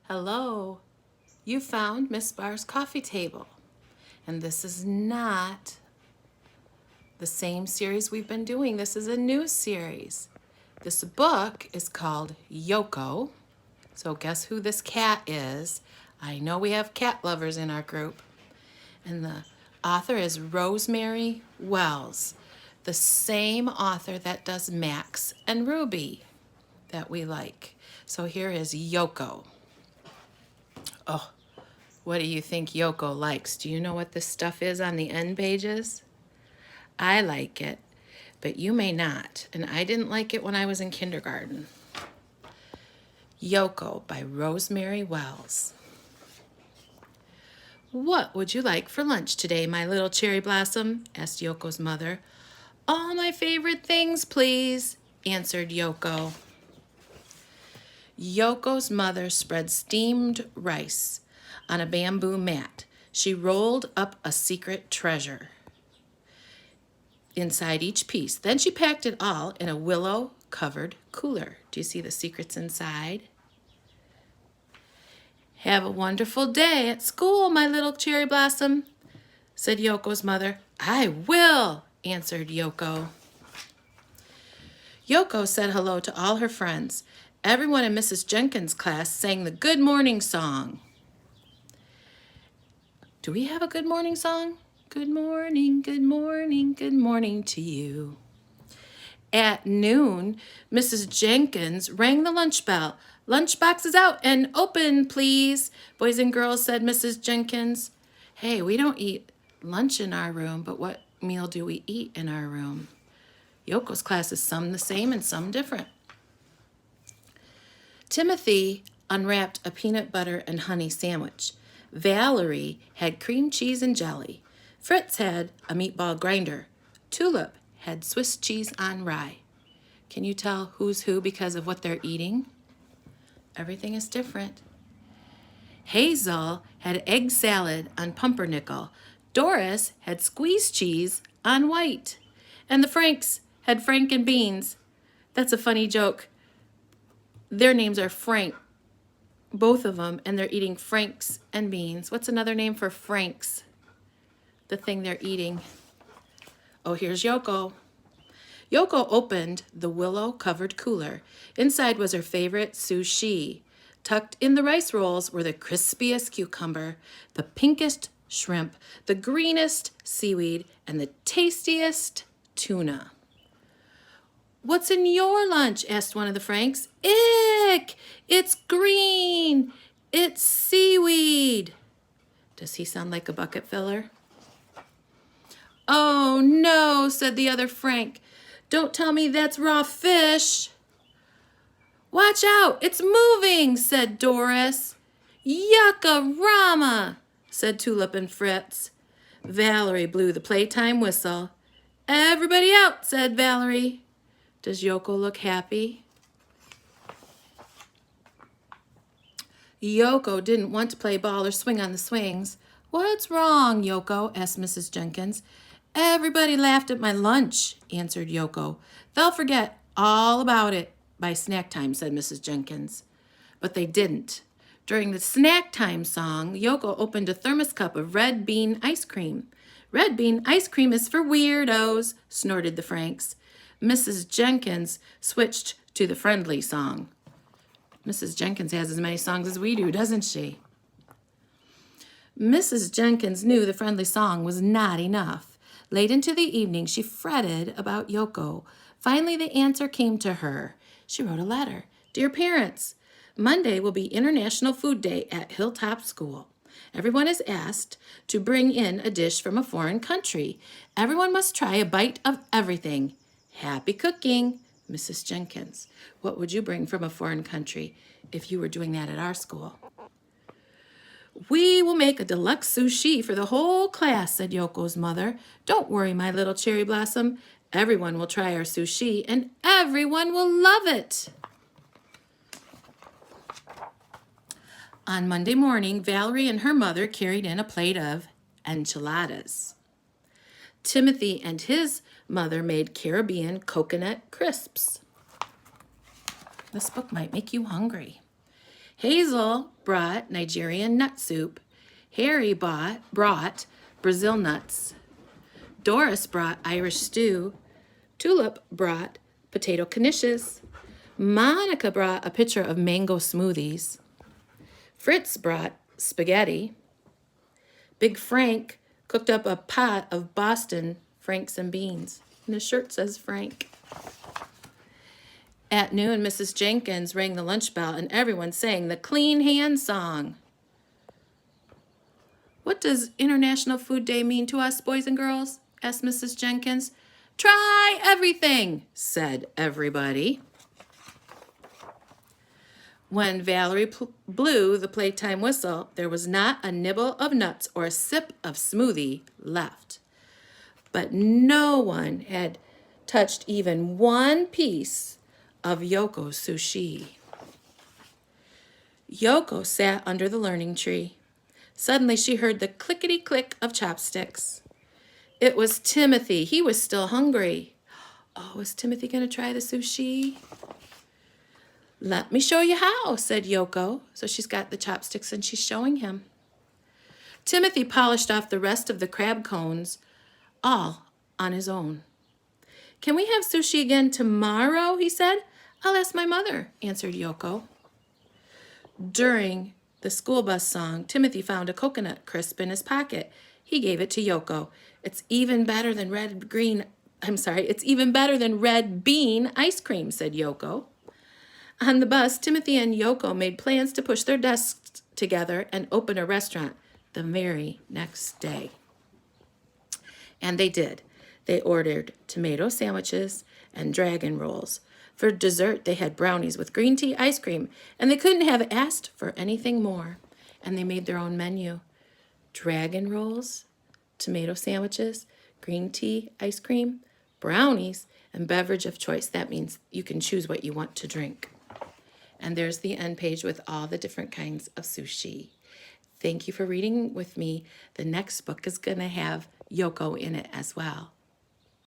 Hello, you found Miss Barr's coffee table. And this is not the same series we've been doing. This is a new series. This book is called Yoko. So guess who this cat is? I know we have cat lovers in our group. And the author is Rosemary Wells, the same author that does Max and Ruby that we like. So here is Yoko. Oh, what do you think Yoko likes? Do you know what this stuff is on the end pages? I like it, but you may not. And I didn't like it when I was in kindergarten. Yoko by Rosemary Wells. What would you like for lunch today, my little cherry blossom? Asked Yoko's mother. All my favorite things, please, answered Yoko. Yoko's mother spread steamed rice on a bamboo mat. She rolled up a secret treasure inside each piece. Then she packed it all in a willow-covered cooler. Do you see the secrets inside? Have a wonderful day at school, my little cherry blossom, said Yoko's mother. I will, answered Yoko. Yoko said hello to all her friends. Everyone in Mrs. Jenkins' class sang the good morning song. Do we have a good morning song? Good morning, good morning, good morning to you. At noon, Mrs. Jenkins rang the lunch bell. Lunch boxes out and open, please, boys and girls, said Mrs. Jenkins. Hey, we don't eat lunch in our room, but what meal do we eat in our room? Yoko's class is some the same and some different. Timothy unwrapped a peanut butter and honey sandwich. Valerie had cream cheese and jelly. Fritz had a meatball grinder. Tulip had Swiss cheese on rye. Can you tell who's who because of what they're eating? Everything is different. Hazel had egg salad on pumpernickel. Doris had squeezed cheese on white. And the Franks had Frank and beans. That's a funny joke. Their names are Frank, both of them, and they're eating Franks and beans. What's another name for Franks? The thing they're eating. Oh, here's Yoko. Yoko opened the willow-covered cooler. Inside was her favorite sushi. Tucked in the rice rolls were the crispiest cucumber, the pinkest shrimp, the greenest seaweed, and the tastiest tuna. What's in your lunch? Asked one of the Franks. Ick! It's green! It's seaweed! Does he sound like a bucket filler? Oh no, said the other Frank. Don't tell me that's raw fish. Watch out, it's moving, said Doris. Yucca-rama, said Tulip and Fritz. Valerie blew the playtime whistle. Everybody out, said Valerie. Does Yoko look happy? Yoko didn't want to play ball or swing on the swings. What's wrong, Yoko? Asked Mrs. Jenkins. Everybody laughed at my lunch, answered Yoko. They'll forget all about it by snack time, said Mrs. Jenkins. But they didn't. During the snack time song, Yoko opened a thermos cup of red bean ice cream. Red bean ice cream is for weirdos, snorted the Franks. Mrs. Jenkins switched to the friendly song. Mrs. Jenkins has as many songs as we do, doesn't she? Mrs. Jenkins knew the friendly song was not enough. Late into the evening, she fretted about Yoko. Finally, the answer came to her. She wrote a letter. Dear parents, Monday will be International Food Day at Hilltop School. Everyone is asked to bring in a dish from a foreign country. Everyone must try a bite of everything. Happy cooking, Mrs. Jenkins. What would you bring from a foreign country if you were doing that at our school? We will make a deluxe sushi for the whole class, said Yoko's mother. Don't worry, my little cherry blossom. Everyone will try our sushi and everyone will love it. On Monday morning, Valerie and her mother carried in a plate of enchiladas. Timothy and his mother made Caribbean coconut crisps. This book might make you hungry. Hazel brought Nigerian nut soup. Harry brought Brazil nuts. Doris brought Irish stew. Tulip brought potato knishes. Monica brought a pitcher of mango smoothies. Fritz brought spaghetti. Big Frank cooked up a pot of Boston Franks and beans. And the shirt says Frank. At noon, Mrs. Jenkins rang the lunch bell and everyone sang the Clean Hands song. What does International Food Day mean to us, boys and girls? Asked Mrs. Jenkins. Try everything, said everybody. When Valerie blew the playtime whistle, there was not a nibble of nuts or a sip of smoothie left. But no one had touched even one piece of Yoko's sushi. Yoko sat under the learning tree. Suddenly she heard the clickety-click of chopsticks. It was Timothy. He was still hungry. Oh, is Timothy going to try the sushi? Let me show you how, said Yoko. So she's got the chopsticks and she's showing him. Timothy polished off the rest of the crab cones, all on his own. Can we have sushi again tomorrow, he said. I'll ask my mother, answered Yoko. During the school bus song, Timothy found a coconut crisp in his pocket. He gave it to Yoko. It's even better than red bean ice cream, said Yoko. On the bus, Timothy and Yoko made plans to push their desks together and open a restaurant the very next day. And they did. They ordered tomato sandwiches and dragon rolls. For dessert, they had brownies with green tea ice cream, and they couldn't have asked for anything more. And they made their own menu. Dragon rolls, tomato sandwiches, green tea ice cream, brownies, and beverage of choice. That means you can choose what you want to drink. And there's the end page with all the different kinds of sushi. Thank you for reading with me. The next book is going to have Yoko in it as well.